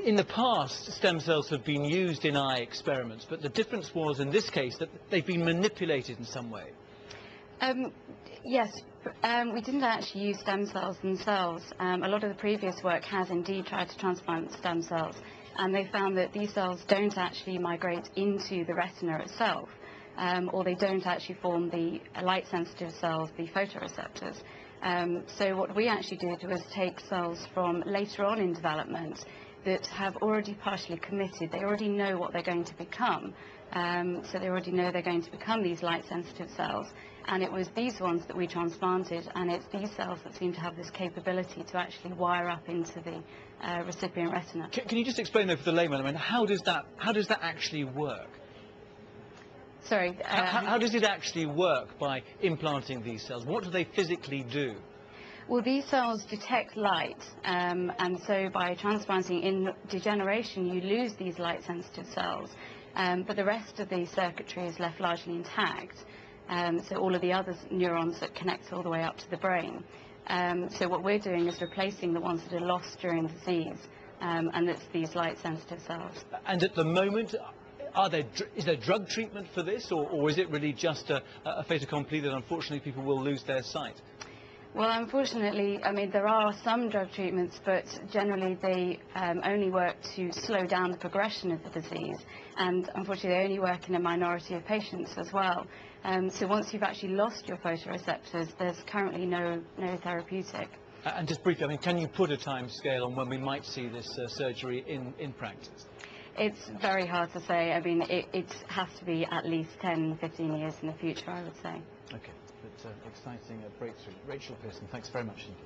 In the past, stem cells have been used in eye experiments, but the difference was, in this case, that they've been manipulated in some way. Yes, we didn't actually use stem cells themselves. A lot of the previous work has indeed tried to transplant stem cells, and they found that these cells don't actually migrate into the retina itself, or they don't actually form the light-sensitive cells, the photoreceptors. So what we actually did was take cells from later on in development that have already partially committed. They already know what they're going to become. So they already know they're going to become these light-sensitive cells. And it was these ones that we transplanted, and it's these cells that seem to have this capability to actually wire up into the recipient retina. Can you just explain, though, for the layman, I mean, how does that actually work? Sorry? How does it actually work by implanting these cells? What do they physically do? Well, these cells detect light, and so by transplanting in degeneration, you lose these light-sensitive cells, but the rest of the circuitry is left largely intact. So all of the other neurons that connect all the way up to the brain. So what we're doing is replacing the ones that are lost during disease, and it's these light-sensitive cells. And at the moment, is there drug treatment for this, or is it really just a fait accompli that unfortunately people will lose their sight? Well, unfortunately, I mean, there are some drug treatments, but generally they only work to slow down the progression of the disease, and unfortunately they only work in a minority of patients as well. So once you've actually lost your photoreceptors, there's currently no therapeutic. And just briefly, I mean, can you put a time scale on when we might see this surgery in practice? It's very hard to say. I mean, it has to be at least 10, 15 years in the future, I would say. Okay, but exciting breakthrough. Rachael Pearson, thanks very much indeed.